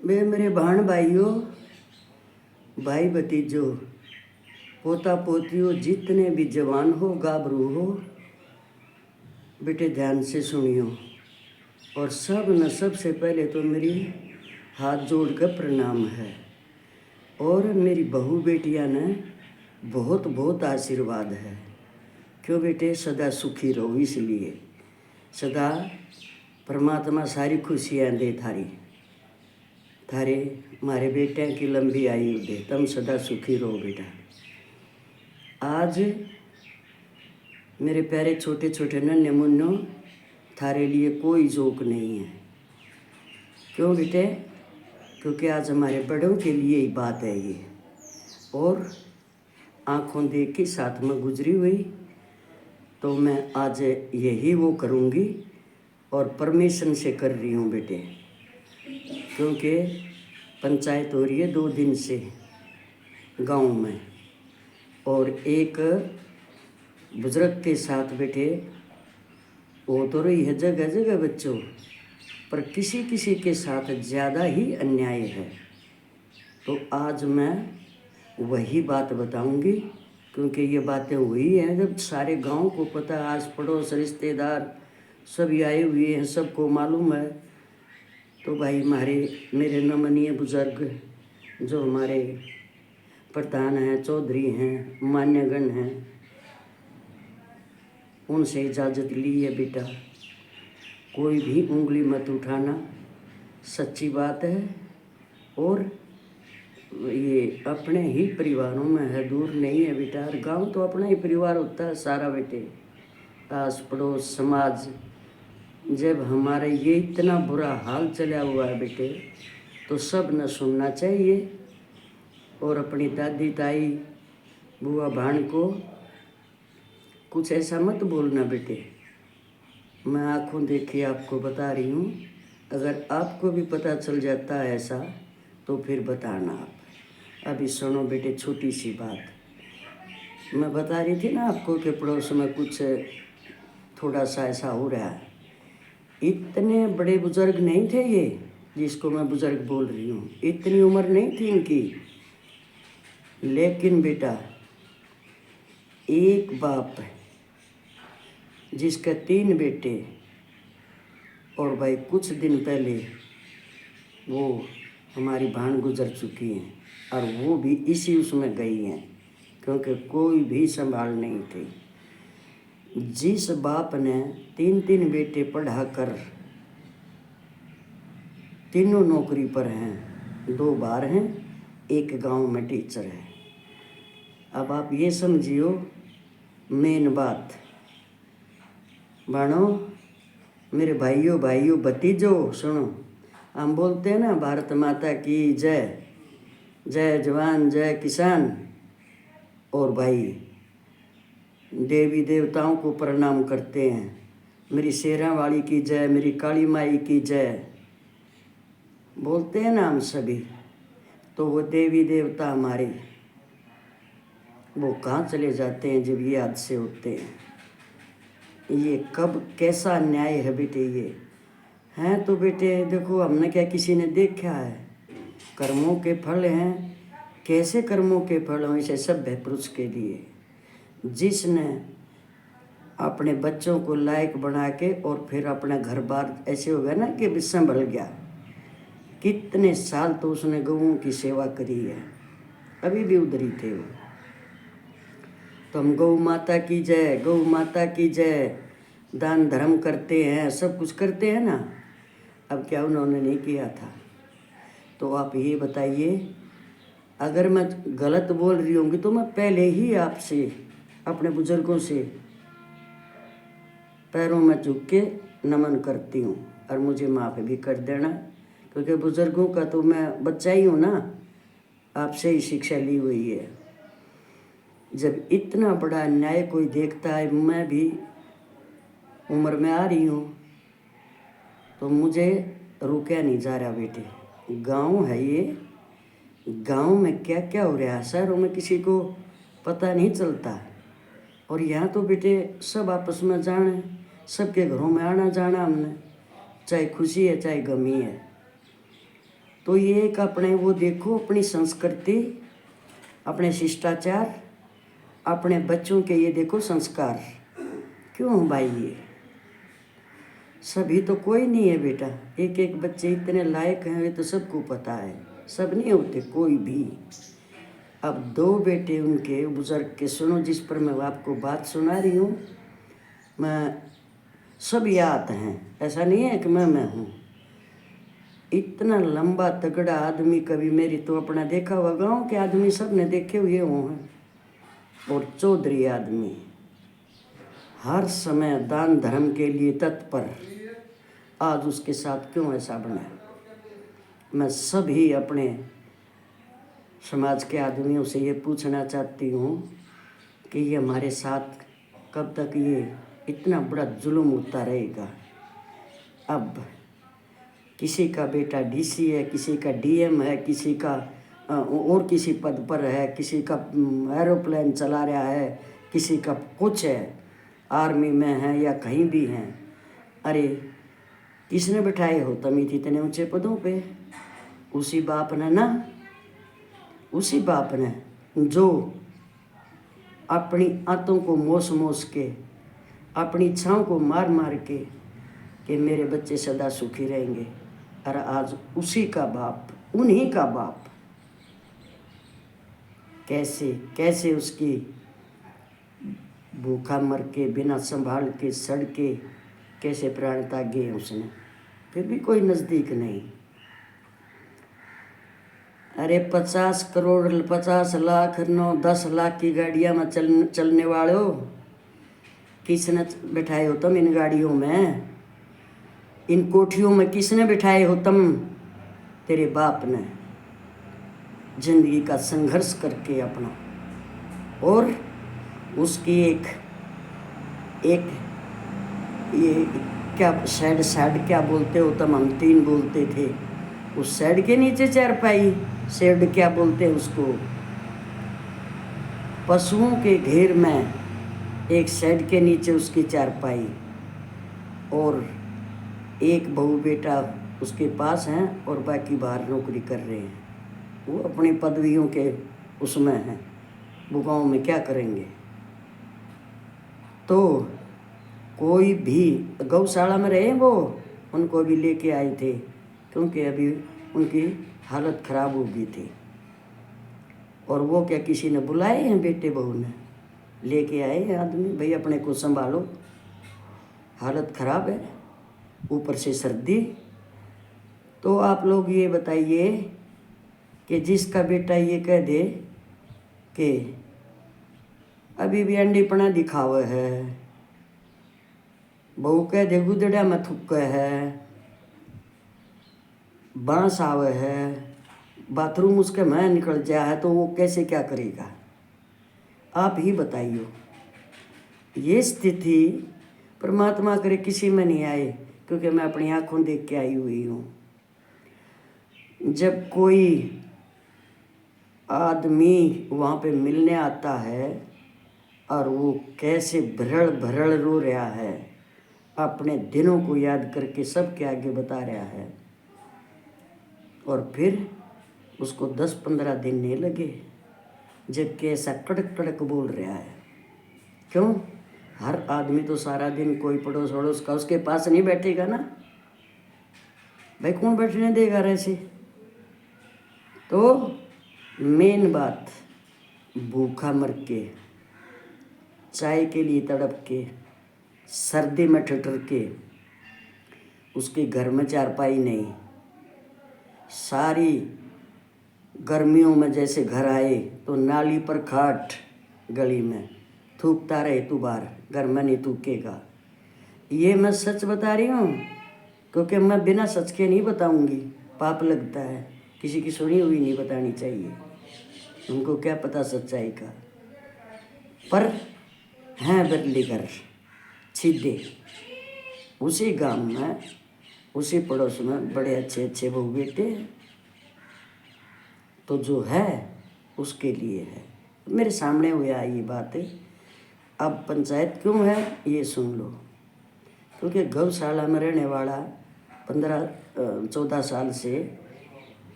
वे मेरे भाण भाइयों, भाई भतीजों, पोता पोतियों, जितने भी जवान हो, गाभरू हो, बेटे ध्यान से सुनियो। और सबसे पहले तो मेरी हाथ जोड़ कर प्रणाम है। और मेरी बहू बेटियां ने बहुत बहुत आशीर्वाद है। क्यों बेटे, सदा सुखी रहो, इसलिए सदा परमात्मा सारी खुशियाँ दे थारे मारे बेटे की लंबी आयु दे, तुम सदा सुखी रहो बेटा। आज मेरे प्यारे छोटे छोटे नन्हे मुन्नो, थारे लिए कोई जोक नहीं है। क्यों बेटे? क्योंकि आज हमारे बड़ों के लिए ही बात है ये। और आँखों देख के साथ में गुजरी हुई, तो मैं आज यही वो करूँगी और परमिशन से कर रही हूँ बेटे। क्योंकि पंचायत हो रही है 2 दिन से गांव में, और एक बुजुर्ग के साथ बेटे वो तो रही है जगह जगह बच्चों, पर किसी किसी के साथ ज़्यादा ही अन्याय है। तो आज मैं वही बात बताऊंगी, क्योंकि ये बातें हुई हैं जब सारे गांव को पता, आस पड़ोस रिश्तेदार सभी आए हुए हैं, सबको मालूम है। तो भाई मेरे नमनीय बुजुर्ग जो हमारे प्रधान हैं, चौधरी हैं, मान्यगण हैं, उनसे इजाज़त ली है बेटा, कोई भी उंगली मत उठाना, सच्ची बात है। और ये अपने ही परिवारों में है, दूर नहीं है बेटा। गांव तो अपना ही परिवार होता है सारा बेटे, आस पड़ोस समाज। जब हमारा ये इतना बुरा हाल चला हुआ है बेटे, तो सब न सुनना चाहिए। और अपनी दादी ताई बुआ भाण को कुछ ऐसा मत बोलना बेटे। मैं आँखों देखी आपको बता रही हूँ, अगर आपको भी पता चल जाता है ऐसा तो फिर बताना आप। अभी सुनो बेटे, छोटी सी बात मैं बता रही थी ना आपको कि पड़ोस में कुछ थोड़ा सा ऐसा हो रहा है। इतने बड़े बुजुर्ग नहीं थे ये, जिसको मैं बुजुर्ग बोल रही हूँ, इतनी उम्र नहीं थी इनकी। लेकिन बेटा, एक बाप जिसके 3 बेटे, और भाई कुछ दिन पहले वो हमारी भाण गुजर चुकी हैं, और वो भी इसी उसमें गई हैं, क्योंकि कोई भी संभाल नहीं थी। जिस बाप ने 3 बेटे पढ़ाकर तीनों नौकरी पर हैं, 2 बाहर हैं, एक गांव में टीचर है। अब आप ये समझियो मेन बात। बाणो, मेरे भाइयों भतीजों, सुनो। हम बोलते हैं ना, भारत माता की जय, जय जवान जय किसान। और भाई देवी देवताओं को प्रणाम करते हैं, मेरी शेरा वाली की जय, मेरी काली माई की जय बोलते हैं ना हम सभी। तो वो देवी देवता हमारे वो कहाँ चले जाते हैं जब ये हादसे होते हैं। ये कब कैसा न्याय है बेटे ये हैं। तो बेटे देखो, हमने क्या किसी ने देखा है? कर्मों के फल हैं। कैसे कर्मों के फल हों? इसे सभ्य पुरुष के लिए, जिसने अपने बच्चों को लायक बना के और फिर अपना घर बार ऐसे हो गया ना कि संभल गया। कितने साल तो उसने गऊओं की सेवा करी है, अभी भी उधर ही थे वो। तो हम गौ माता की जय, गौ माता की जय, दान धर्म करते हैं, सब कुछ करते हैं ना। अब क्या उन्होंने नहीं किया था? तो आप ये बताइए, अगर मैं गलत बोल रही होंगी तो मैं पहले ही आपसे, अपने बुजुर्गों से पैरों में झुक के नमन करती हूँ, और मुझे माफ़ भी कर देना, क्योंकि बुजुर्गों का तो मैं बच्चा ही हूँ ना, आपसे ही शिक्षा ली हुई है। जब इतना बड़ा अन्याय कोई देखता है, मैं भी उम्र में आ रही हूँ, तो मुझे रुका नहीं जा रहा बेटे। गांव है ये, गांव में क्या क्या हो रहा है, शहरों में किसी को पता नहीं चलता। और यहाँ तो बेटे सब आपस में जाने, सबके घरों में आना जाना हमने, चाहे खुशी है चाहे गमी है। तो ये एक अपने वो देखो, अपनी संस्कृति, अपने शिष्टाचार, अपने बच्चों के ये देखो संस्कार। क्यों भाई, ये सभी तो कोई नहीं है बेटा, एक एक बच्चे इतने लायक हैं, ये तो सबको पता है, सब नहीं होते कोई भी। अब दो बेटे उनके बुजुर्ग के सुनो, जिस पर मैं आपको बात सुना रही हूँ, मैं सब याद हैं, ऐसा नहीं है कि मैं हूँ। इतना लंबा तगड़ा आदमी कभी मेरी तो अपना देखा हुआ, गाँव के आदमी सब ने देखे हुए हैं। और चौधरी आदमी, हर समय दान धर्म के लिए तत्पर। आज उसके साथ क्यों ऐसा बना? मैं सभी अपने समाज के आदमियों से ये पूछना चाहती हूँ कि ये हमारे साथ कब तक ये इतना बड़ा जुल्म होता रहेगा? अब किसी का बेटा डीसी है, किसी का डीएम है, किसी का और किसी पद पर है, किसी का एरोप्लेन चला रहा है, किसी का कुछ है, आर्मी में है या कहीं भी हैं। अरे किसने बिठाए हो तुम इतने ऊंचे पदों पे? उसी बाप ने ना, उसी बाप ने जो अपनी आंतों को मोस मोस के, अपनी इच्छाओं को मार मार के कि मेरे बच्चे सदा सुखी रहेंगे। और आज उसी का बाप, उन्हीं का बाप कैसे कैसे उसकी भूखा मर के, बिना संभाल के, सड़ के कैसे प्राण त्याग गए उसने, फिर भी कोई नज़दीक नहीं। अरे 50 करोड़, 50 लाख, 9-10 लाख की गाड़ियाँ में चलने वालों, किसने बिठाए हो तुम इन गाड़ियों में? इन कोठियों में किसने बिठाए हो तुम? तेरे बाप ने जिंदगी का संघर्ष करके अपना, और उसकी एक ये क्या शेड क्या बोलते हो तुम? हम 3 बोलते थे। उस शेड के नीचे चारपाई, शेड क्या बोलते हैं उसको? पशुओं के घेर में एक शेड के नीचे उसकी चारपाई, और एक बहू बेटा उसके पास हैं और बाकी बाहर नौकरी कर रहे हैं। वो अपनी पदवियों के उसमें हैं, वो गाँव में क्या करेंगे? तो कोई भी गौशाला में रहे, वो उनको भी लेके आए थे, क्योंकि अभी उनकी हालत ख़राब हो गई थी। और वो क्या किसी ने बुलाए हैं? बेटे बहू ने लेके आए हैं आदमी, भाई अपने को संभालो, हालत ख़राब है, ऊपर से सर्दी। तो आप लोग ये बताइए कि जिसका बेटा ये कह दे कि अभी भी अंडीपना दिखावे है, बहू कह दे गुदड़ा में थुक्के है, बांस आवे है, बाथरूम उसके में निकल जाए है, तो वो कैसे क्या करेगा? आप ही बताइए। ये स्थिति परमात्मा करे किसी में नहीं आए, क्योंकि मैं अपनी आंखों देख के आई हुई हूँ। जब कोई आदमी वहाँ पे मिलने आता है और वो कैसे भरड़ भरड़ रो रहा है, अपने दिनों को याद करके सबके आगे बता रहा है, और फिर उसको 10-15 दिन नहीं लगे, जबकि ऐसा कड़क कड़क बोल रहा है। क्यों? हर आदमी तो सारा दिन कोई पड़ोस वड़ोस का उसके पास नहीं बैठेगा ना भाई, कौन बैठने देगा ऐसे? तो मेन बात, भूखा मर के, चाय के लिए तड़प के, सर्दी में ठिठुर के, उसके घर में चारपाई नहीं, सारी गर्मियों में जैसे घर आए तो नाली पर खाट, गली में थूकता रहे, तू बाहर, घर में नहीं थूकेगा। ये मैं सच बता रही हूँ, क्योंकि मैं बिना सच के नहीं बताऊँगी, पाप लगता है, किसी की सुनी हुई नहीं बतानी चाहिए, उनको क्या पता सच्चाई का। पर हैं बिरली घर सीधे उसी गांव में, उसी पड़ोस में बड़े अच्छे अच्छे बहू बेटे, तो जो है उसके लिए है। मेरे सामने हुई आई ये बात है। अब पंचायत क्यों है ये सुन लो, क्योंकि गौशाला में रहने वाला 15-14 साल से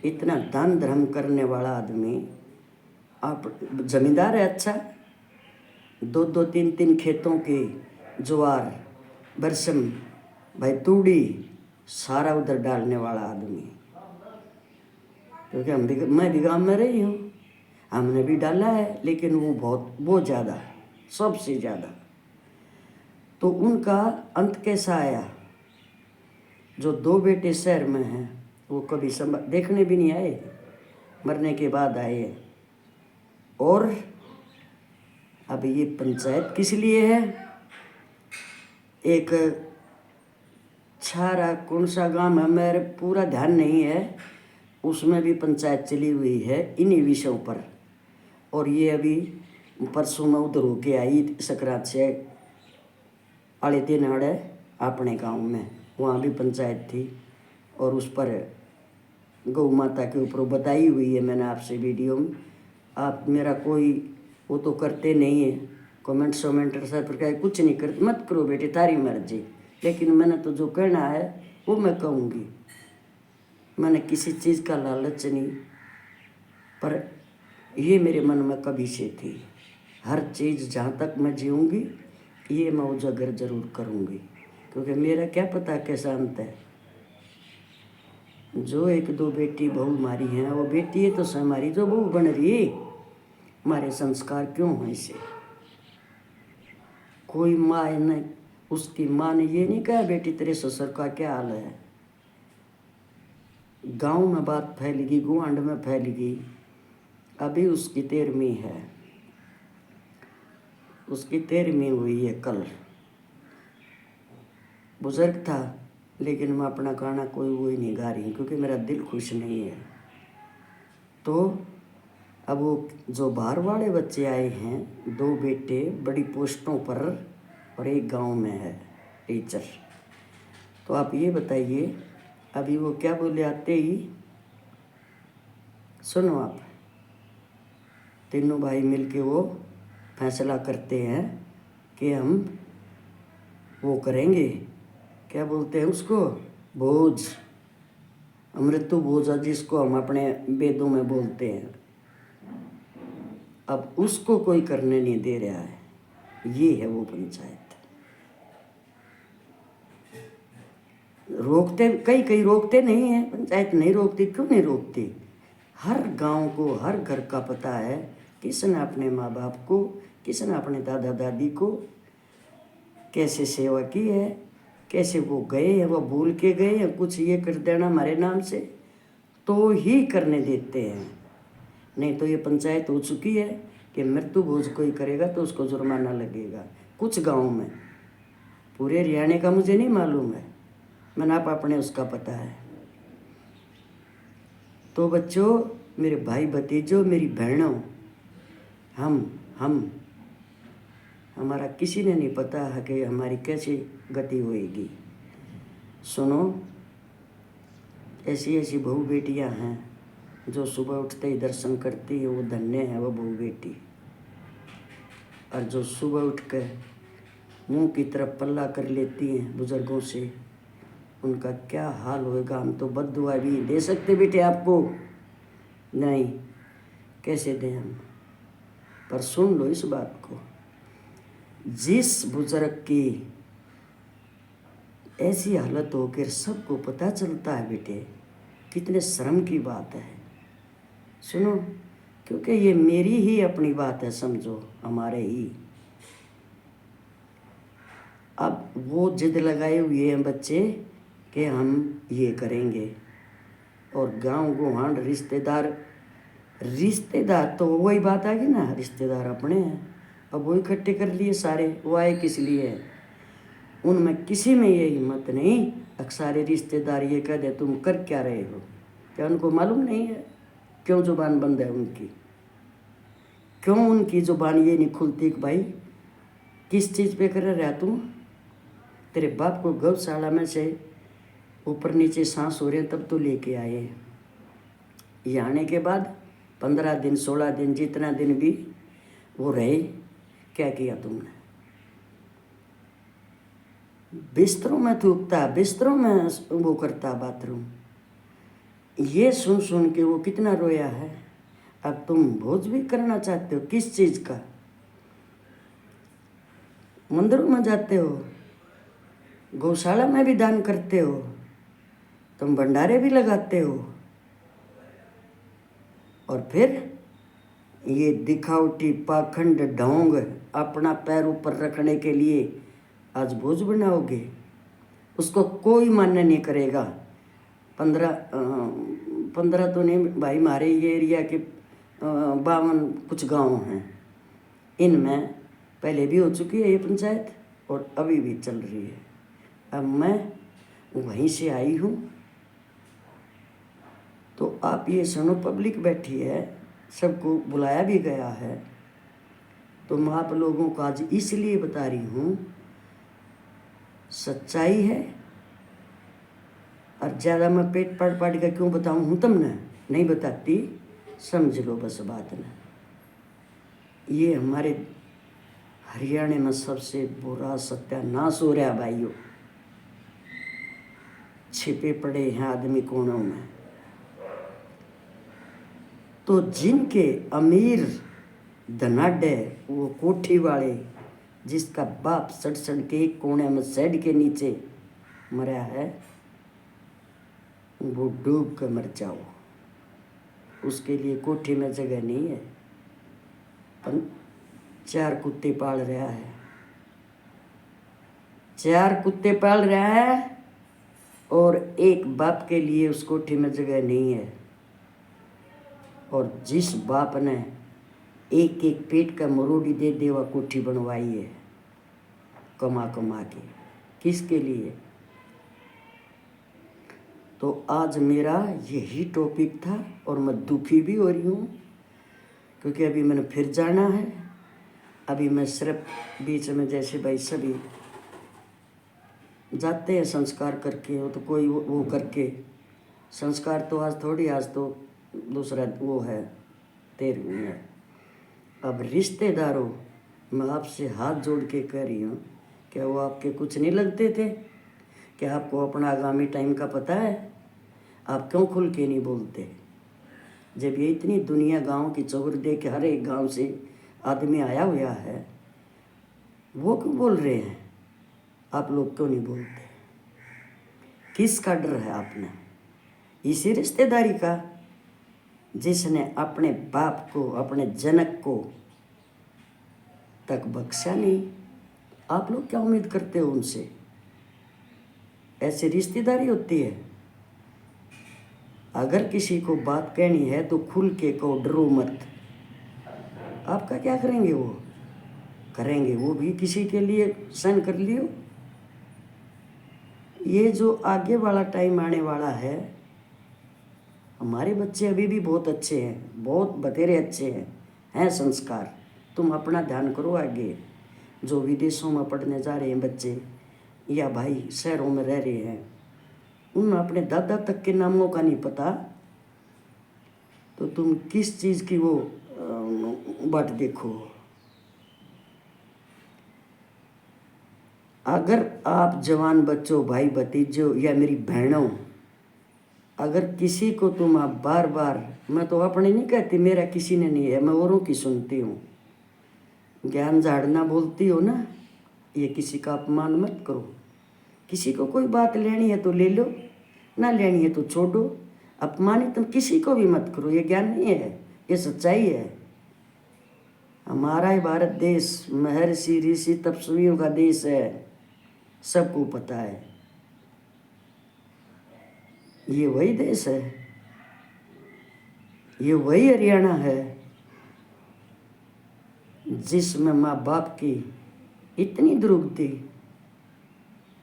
इतना दान धर्म करने वाला आदमी, आप जमींदार है अच्छा, 2-2 3-3 खेतों के ज्वार बरसम भाई तूड़ी सारा उधर डालने वाला आदमी। क्योंकि मैं भी गाँव में रही हूँ, हमने भी डाला है, लेकिन वो बहुत ज़्यादा, सबसे ज़्यादा। तो उनका अंत कैसा आया? जो 2 बेटे शहर में हैं वो कभी देखने भी नहीं आए, मरने के बाद आए। और अब ये पंचायत किस लिए है? एक छारा कौन सा गांव है, मेरे पूरा ध्यान नहीं है, उसमें भी पंचायत चली हुई है इन्हीं विषयों पर। और ये अभी परसों में उधर होके आई सकरात से आड़े दिन आड़े अपने गांव में, वहाँ भी पंचायत थी। और उस पर गौ माता के ऊपर बताई हुई है मैंने आपसे वीडियो में। आप मेरा कोई वो तो करते नहीं है, कमेंट शमेंट सब प्रकार कुछ नहीं करते, मत करो बेटे तारी मर्जी। लेकिन मैंने तो जो कहना है वो मैं कहूँगी, मैंने किसी चीज़ का लालच नहीं, पर ये मेरे मन में कभी से थी। हर चीज़ जहाँ तक मैं जीऊँगी ये मैं उजागर जरूर करूँगी, क्योंकि मेरा क्या पता कैसा अंत है। जो 1-2 बेटी बहू मारी हैं, वो बेटी है तो हमारी जो बहू बन रही, हमारे संस्कार क्यों हैं इसे? कोई माँ ने, उसकी माँ ने ये नहीं कहा बेटी तेरे ससुर का क्या हाल है। गांव में बात फैलेगी, गुआंड में फैलेगी। अभी उसकी 13वीं है, उसकी 13वीं हुई है कल। बुजुर्ग था, लेकिन मैं अपना गाना कोई वो ही नहीं गा रही, क्योंकि मेरा दिल खुश नहीं है। तो अब वो जो बाहर वाले बच्चे आए हैं, 2 बेटे बड़ी पोस्टों पर और एक गांव में है टीचर। तो आप ये बताइए, अभी वो क्या बोले आते ही, सुनो आप, तीनों भाई मिलके वो फैसला करते हैं कि हम वो करेंगे, क्या बोलते हैं उसको, भोज, मृत्यु भोज, जिसको हम अपने वेदों में बोलते हैं। अब उसको कोई करने नहीं दे रहा है, ये है वो पंचायत। रोकते कई रोकते नहीं है, पंचायत नहीं रोकती। क्यों नहीं रोकती? हर गांव को, हर घर का पता है किसने अपने माँ बाप को, किसने अपने दादा दादी को कैसे सेवा की है, कैसे वो गए हैं, वो भूल के गए हैं कुछ ये कर देना हमारे नाम से, तो ही करने देते हैं। नहीं तो ये पंचायत हो चुकी है कि मृत्यु भोज कोई करेगा तो उसको जुर्माना लगेगा। कुछ गाँव में, पूरे हरियाणा का मुझे नहीं मालूम है, मैंने आप अपने उसका पता है। तो बच्चों, मेरे भाई भतीजों, मेरी बहनों, हमारा किसी ने नहीं पता है कि हमारी कैसी गति होएगी। सुनो, ऐसी ऐसी बहू बेटियां हैं जो सुबह उठते ही दर्शन करती है, वो धन्य है वो बहू बेटी। और जो सुबह उठ कर मुँह की तरफ पल्ला कर लेती हैं बुजुर्गों से, उनका क्या हाल होएगा। हम तो बद्दुआ भी दे सकते बेटे आपको, नहीं कैसे दें हम। पर सुन लो इस बात को, जिस बुजुर्ग की ऐसी हालत होकर सबको पता चलता है बेटे, कितने शर्म की बात है। सुनो, क्योंकि ये मेरी ही अपनी बात है, समझो हमारे ही। अब वो जिद लगाए हुए हैं बच्चे कि हम ये करेंगे, और गांव गुहांड रिश्तेदार तो वही बात आ गई ना, रिश्तेदार अपने हैं। अब वो इकट्ठे कर लिए सारे, वो आए किस लिए? उनमें किसी में ये हिम्मत नहीं, सारे रिश्तेदार ये कह दे तुम कर क्या रहे हो। क्या उनको मालूम नहीं है क्यों जुबान बंद है उनकी? क्यों उनकी जुबान ये नहीं खुलती कि भाई किस चीज़ पे कर रहा तुम? तेरे बाप को गौशाला में से ऊपर नीचे सांस हो रहे तब तो लेके आए। ये आने के बाद 15 दिन 16 दिन जितना दिन भी वो रहे, क्या किया तुमने? बिस्तरों में थूकता, बिस्तरों में वो करता बाथरूम। ये सुन सुन के वो कितना रोया है। अब तुम भोज भी करना चाहते हो, किस चीज़ का? मंदिरों में जाते हो, गौशाला में भी दान करते हो, तुम भंडारे भी लगाते हो, और फिर ये दिखावटी पाखंड ढोंग अपना पैर ऊपर रखने के लिए आज भोज बनाओगे। उसको कोई मान्य नहीं करेगा। 15 तो नहीं भाई, हमारे ये एरिया के 52 कुछ गांव हैं, इनमें पहले भी हो चुकी है ये पंचायत और अभी भी चल रही है। अब मैं वहीं से आई हूँ, तो आप ये सुनो, पब्लिक बैठी है, सबको बुलाया भी गया है, तो मैं आप लोगों को आज इसलिए बता रही हूँ, सच्चाई है। और ज़्यादा मैं पेट पाट पाट कर क्यों बताऊँ हूँ तुमने, नहीं बताती, समझ लो बस बात ना। ये हमारे हरियाणा में सबसे बुरा सत्यानाश हो रहा भाइयों। छिपे पड़े हैं आदमी कोनों में। तो जिनके अमीर धनाढ्य, वो कोठी वाले, जिसका बाप सड़ सड़ के एक कोने में शेड के नीचे मरा है, वो डूब कर मर जाओ, उसके लिए कोठी में जगह नहीं है। 4 कुत्ते पाल रहा है, 4 कुत्ते पाल रहा है, और एक बाप के लिए उस कोठी में जगह नहीं है। और जिस बाप ने एक एक पेट का मरोड़ी दे दे वह कोठी बनवाई है कमा कमा के, किसके लिए? तो आज मेरा यही टॉपिक था, और मैं दुखी भी हो रही हूँ, क्योंकि अभी मैंने फिर जाना है। अभी मैं सिर्फ बीच में जैसे भाई सभी जाते हैं संस्कार करके, हो तो कोई वो करके संस्कार, तो आज थोड़ी, आज तो दूसरा वो है 13वीं है। अब रिश्तेदारों, मैं आपसे हाथ जोड़ के कह रही हूँ, क्या वो आपके कुछ नहीं लगते थे? क्या आपको अपना आगामी टाइम का पता है? आप क्यों खुल के नहीं बोलते? जब ये इतनी दुनिया गांव की चौर दे के हर एक गांव से आदमी आया हुआ है, वो क्यों बोल रहे हैं? आप लोग क्यों नहीं बोलते? किसका डर है आपने? इसी रिश्तेदारी का, जिसने अपने बाप को, अपने जनक को तक बख्शा नहीं। आप लोग क्या उम्मीद करते हो उनसे? ऐसी रिश्तेदारी होती है? अगर किसी को बात कहनी है तो खुल के कहो, डरो मत। आपका क्या करेंगे वो? करेंगे वो भी किसी के लिए सहन कर लियो। ये जो आगे वाला टाइम आने वाला है, हमारे बच्चे अभी भी बहुत अच्छे हैं, बहुत बतेरे अच्छे हैं संस्कार। तुम अपना ध्यान करो आगे। जो विदेशों में पढ़ने जा रहे हैं बच्चे, या भाई शहरों में रह रहे हैं, उन अपने दादा तक के नामों का नहीं पता, तो तुम किस चीज़ की वो बात देखो। अगर आप जवान बच्चों, भाई भतीजों या मेरी बहनों, अगर किसी को तुम आप बार बार, मैं तो अपने नहीं कहती, मेरा किसी ने नहीं है, मैं औरों की सुनती हूँ, ज्ञान झाड़ना बोलती हो ना, ये किसी का अपमान मत करो। किसी को कोई बात लेनी है तो ले लो, ना लेनी है तो छोड़ो। अपमानित तुम किसी को भी मत करो, ये ज्ञान नहीं है, ये सच्चाई है। हमारा ही भारत देश महर्षि ऋषि तपस्वियों का देश है, सबको पता है। ये वही देश है, ये वही हरियाणा है जिसमें माँ बाप की इतनी दुर्गति,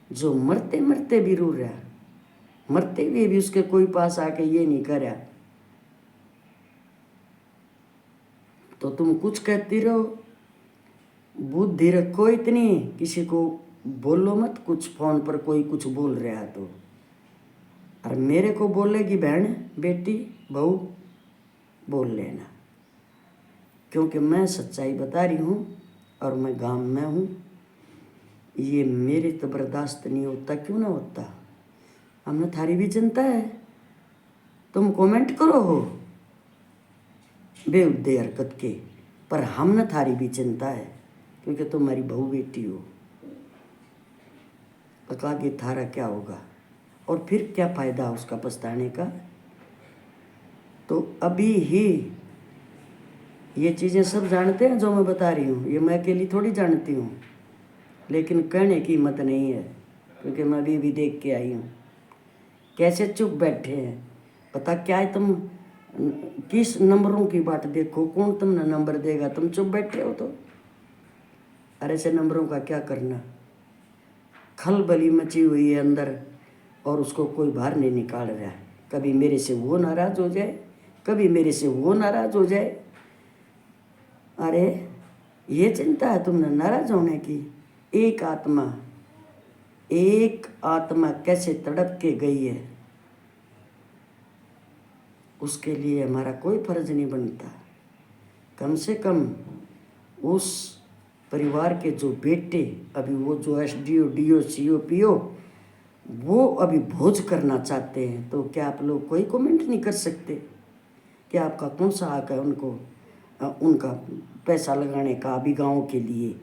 जो मरते मरते भी रो रहा, मरते हुए भी उसके कोई पास आके ये नहीं करा, तो तुम कुछ कहती रहो। बुद्धि रखो इतनी, किसी को बोलो मत। कुछ फोन पर कोई कुछ बोल रहा है तो, और मेरे को बोलेगी बहन, बेटी, बहू, बोल लेना, क्योंकि मैं सच्चाई बता रही हूँ और मैं गांव में हूँ। ये मेरे तो बर्दाश्त नहीं होता, क्यों ना होता? हमने थारी भी जनता है, तुम कमेंट करो हो बेहुदे हरकत के, पर हम न थारी भी चिंता है क्योंकि तुम्हारी बहू बेटी हो। पता कि थारा क्या होगा और फिर क्या फ़ायदा उसका पछताने का। तो अभी ही ये चीज़ें सब जानते हैं जो मैं बता रही हूँ, ये मैं अकेली थोड़ी जानती हूँ, लेकिन कहने की हिम्मत नहीं है क्योंकि मैं अभी भी देख के आई हूँ कैसे चुप बैठे हैं। पता क्या है, तुम किस नंबरों की बात देखो, कौन तुमने नंबर देगा, तुम चुप बैठे हो तो। अरे ऐसे नंबरों का क्या करना, खलबली मची हुई है अंदर और उसको कोई बाहर नहीं निकाल रहा है। कभी मेरे से वो नाराज़ हो जाए, कभी मेरे से वो नाराज़ हो जाए। अरे ये चिंता है तुमने नाराज़ होने की। एक आत्मा कैसे तड़प के गई है, उसके लिए हमारा कोई फर्ज नहीं बनता। कम से कम उस परिवार के जो बेटे, अभी वो जो SDO DO CO PO वो अभी भोज करना चाहते हैं, तो क्या आप लोग कोई कमेंट नहीं कर सकते? क्या आपका कौन सा हक है उनको उनका पैसा लगाने का अभी गाँव के लिए?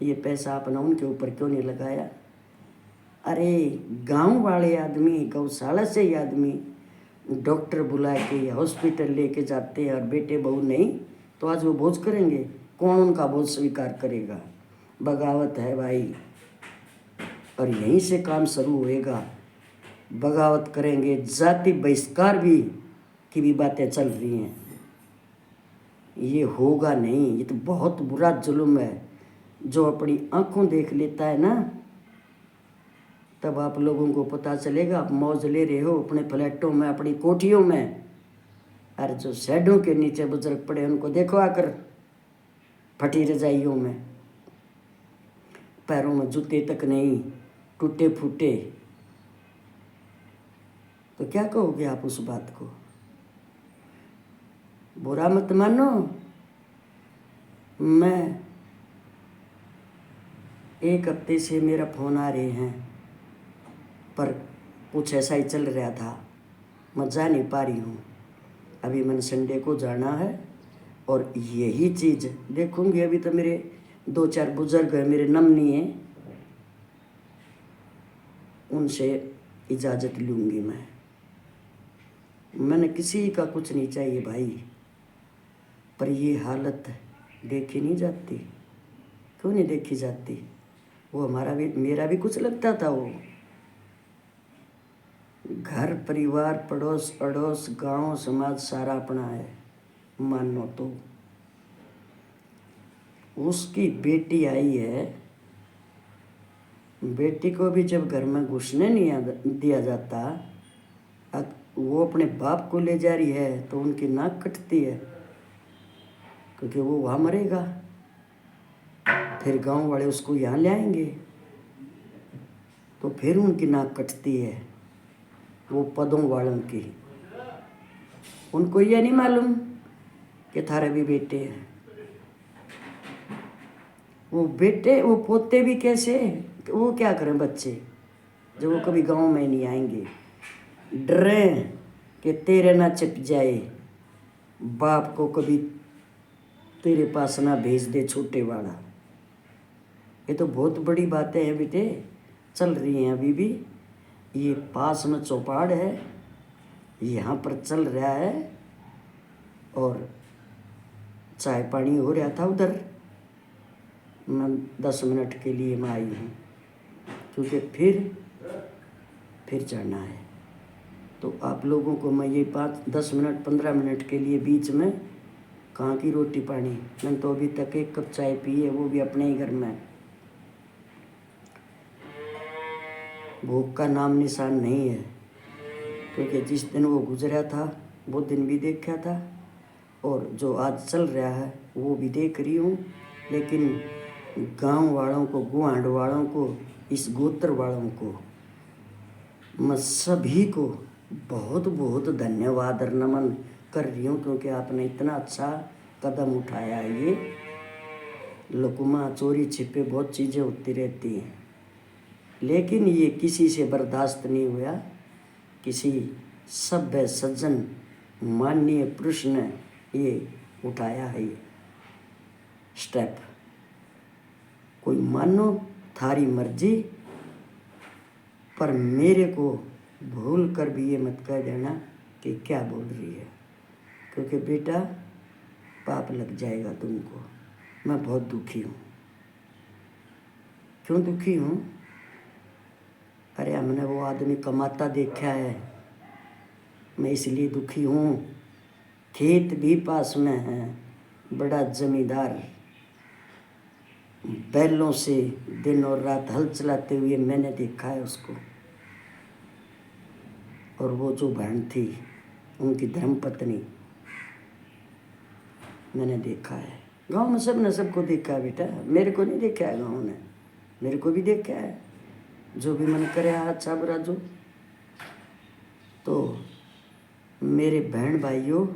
ये पैसा अपना उनके ऊपर क्यों नहीं लगाया? अरे गांव वाले आदमी, गौशाला से ही आदमी डॉक्टर बुला के हॉस्पिटल लेके जाते हैं और बेटे बहू नहीं, तो आज वो भोज करेंगे? कौन उनका भोज स्वीकार करेगा? बगावत है भाई, और यहीं से काम शुरू होएगा। बगावत करेंगे, जाति बहिष्कार भी की भी बातें चल रही हैं। ये होगा नहीं, ये तो बहुत बुरा जुल्म है। जो अपनी आंखों देख लेता है ना, तब आप लोगों को पता चलेगा। आप मौज ले रहे हो अपने फ्लैटों में, अपनी कोठियों में, और जो शेडों के नीचे बुजुर्ग पड़े उनको देखो आकर फटी रजाइयों में, पैरों में जूते तक नहीं, टूटे फूटे। तो क्या कहोगे आप उस बात को? बुरा मत मानो। मैं एक हफ्ते से मेरा फ़ोन आ रहे हैं, पर कुछ ऐसा ही चल रहा था, मैं जा नहीं पा रही हूँ। अभी मैंने संडे को जाना है और यही चीज़ देखूँगी। अभी तो मेरे 2-4 बुजुर्ग हैं, मेरे नमनी हैं, उनसे इजाज़त लूँगी मैं। मैंने किसी का कुछ नहीं चाहिए भाई, पर ये हालत देखी नहीं जाती। क्यों नहीं देखी जाती? वो हमारा भी, मेरा भी कुछ लगता था। वो घर परिवार पड़ोस अड़ोस गांव समाज सारा अपना है मानो। तो उसकी बेटी आई है, बेटी को भी जब घर में घुसने नहीं दिया जाता, वो अपने बाप को ले जा रही है तो उनकी नाक कटती है क्योंकि वो वहाँ मरेगा। फिर गांव वाले उसको यहाँ ले आएंगे तो फिर उनकी नाक कटती है, वो पदों वालों की। उनको ये नहीं मालूम कि थारे भी बेटे हैं। वो बेटे, वो पोते भी कैसे, वो क्या करें बच्चे जब वो कभी गांव में नहीं आएंगे। डरे कि तेरे ना चिप जाए, बाप को कभी तेरे पास ना भेज दे छोटे वाला। ये तो बहुत बड़ी बातें हैं बेटे, चल रही हैं अभी भी। ये पास में चौपाड़ है, यहाँ पर चल रहा है और चाय पानी हो रहा था उधर। मैं 10 मिनट के लिए मैं आई हूँ क्योंकि फिर जाना है। तो आप लोगों को मैं ये 5-10 मिनट 15 मिनट के लिए बीच में कहाँ की रोटी पानी, मैंने तो अभी तक 1 कप चाय पी है, वो भी अपने ही घर में। भूख का नाम निशान नहीं है क्योंकि जिस दिन वो गुजरा था वो दिन भी देखा था और जो आज चल रहा है वो भी देख रही हूँ। लेकिन गांव वालों को, गुआंढ वालों को, इस गोत्र वालों को, मैं सभी को बहुत बहुत धन्यवाद और नमन कर रही हूँ क्योंकि आपने इतना अच्छा कदम उठाया है। ये लुकमा चोरी छिपे बहुत चीज़ें होती रहती हैं, लेकिन ये किसी से बर्दाश्त नहीं हुआ। किसी सभ्य सज्जन माननीय पुरुष ने ये उठाया है ये स्टेप। कोई मानो थारी मर्जी, पर मेरे को भूल कर भी ये मत कह देना कि क्या बोल रही है, क्योंकि बेटा पाप लग जाएगा तुमको। मैं बहुत दुखी हूँ। क्यों दुखी हूँ? अरे हमने वो आदमी कमाता देखा है, मैं इसलिए दुखी हूँ। खेत भी पास में है, बड़ा जमींदार, बैलों से दिन और रात हल चलाते हुए मैंने देखा है उसको। और वो जो बहन थी उनकी धर्मपत्नी मैंने देखा है। गांव में सब ने सबको देखा है बेटा, मेरे को नहीं देखा है, गांव ने मेरे को भी देखा है। जो भी मन करे अच्छा बुरा जो। तो मेरे बहन भाइयों,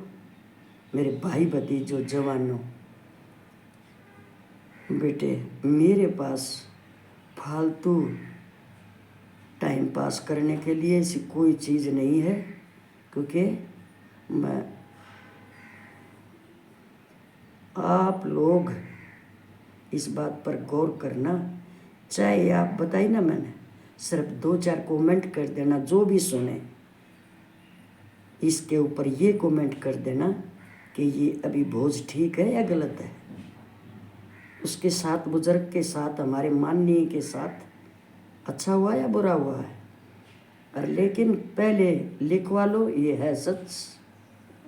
मेरे भाई भतीजों, जवानों, बेटे मेरे पास फालतू टाइम पास करने के लिए ऐसी कोई चीज़ नहीं है, क्योंकि मैं आप लोग इस बात पर गौर करना। चाहे आप बताइए ना, मैंने सिर्फ 2-4 कमेंट कर देना, जो भी सुने इसके ऊपर ये कमेंट कर देना कि ये अभी भोज ठीक है या गलत है। उसके साथ, बुजुर्ग के साथ, हमारे माननीय के साथ अच्छा हुआ या बुरा हुआ है। और लेकिन पहले लिखवा लो, ये है सच।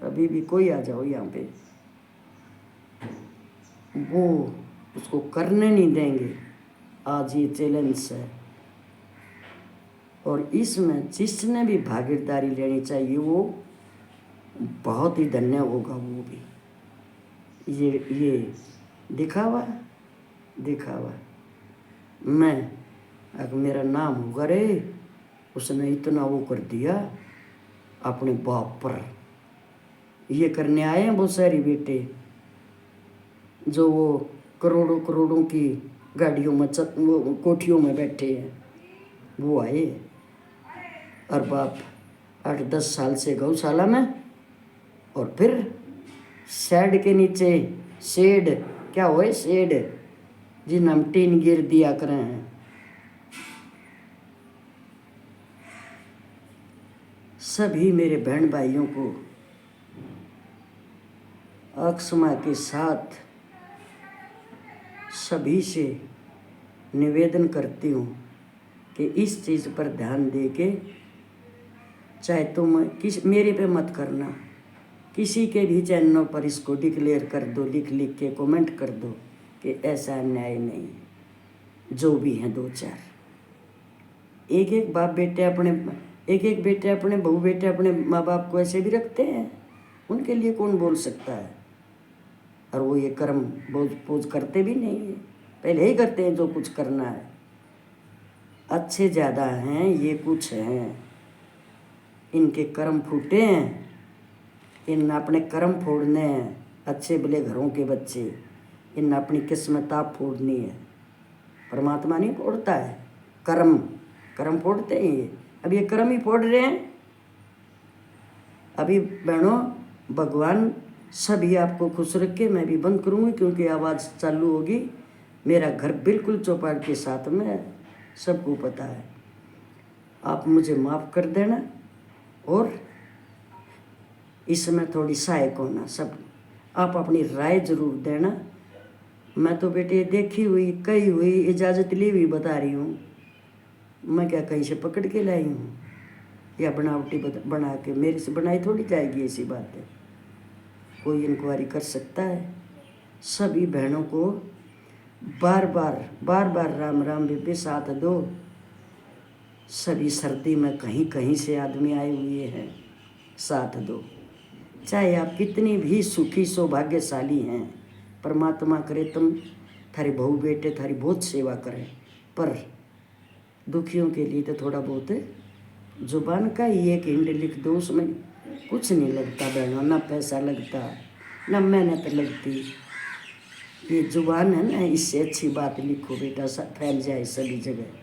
अभी भी कोई आ जाओ यहाँ पे, वो उसको करने नहीं देंगे। आज ये चैलेंज है, और इसमें जिसने भी भागीदारी लेनी चाहिए वो बहुत ही धन्य होगा। वो भी ये दिखावा मैं, अगर मेरा नाम होगा रे, उसने इतना वो कर दिया अपने बाप पर। ये करने आए हैं बहुत सारी बेटे, जो वो करोड़ों की गाड़ियों में वो कोठियों में बैठे हैं, वो आए। और बाप 8-10 साल से गौशाला में, और फिर शेड के नीचे, शेड क्या हुए, शेड जिन हम टीन गिर दिया करें हैं। सभी मेरे बहन भाइयों को अक्षमा के साथ सभी से निवेदन करती हूँ कि इस चीज़ पर ध्यान दे के, चाहे तुम मेरे पे मत करना, किसी के भी चैनलों पर इसको डिक्लेयर कर दो, लिख के कमेंट कर दो कि ऐसा अन्याय नहीं। जो भी हैं 2-4, एक बेटे अपने बहू बेटे अपने माँ बाप को ऐसे भी रखते हैं, उनके लिए कौन बोल सकता है। और वो ये कर्म बोझ करते भी नहीं है, पहले ही करते हैं जो कुछ करना है। अच्छे ज़्यादा हैं, ये कुछ हैं, इनके कर्म फूटे हैं, इन अपने कर्म फोड़ने हैं। अच्छे भले घरों के बच्चे, इन अपनी किस्मत आप फोड़नी है। परमात्मा नहीं फोड़ता है, कर्म फोड़ते हैं ये। अब ये कर्म ही फोड़ रहे हैं। अभी बहनों, भगवान सभी आपको खुश रखे। मैं भी बंद करूँगी क्योंकि आवाज़ चालू होगी। मेरा घर बिल्कुल चौपाट के साथ में है, सबको पता है। आप मुझे माफ़ कर देना, और इसमें थोड़ी सहायक होना। सब आप अपनी राय ज़रूर देना। मैं तो बेटे देखी हुई, कही हुई, इजाज़त ली हुई बता रही हूँ। मैं क्या कहीं से पकड़ के लाई हूँ या बनावटी बना के? मेरे से बनाई थोड़ी जाएगी ऐसी बात है। कोई इंक्वायरी कर सकता है। सभी बहनों को बार बार राम राम बेबे साथ दो। सभी सर्दी में कहीं से आदमी आए हुए हैं, साथ दो। चाहे आप कितनी भी सुखी सौभाग्यशाली हैं, परमात्मा करे तुम थारी बहू बेटे थारी बहुत सेवा करें, पर दुखियों के लिए तो थोड़ा बहुत जुबान का ही एक हिंड लिख दो। उसमें कुछ नहीं लगता बहनों, ना पैसा लगता ना मेहनत लगती। ये जुबान है ना, इससे अच्छी बात लिखो बेटा, फैल जाए सभी जगह।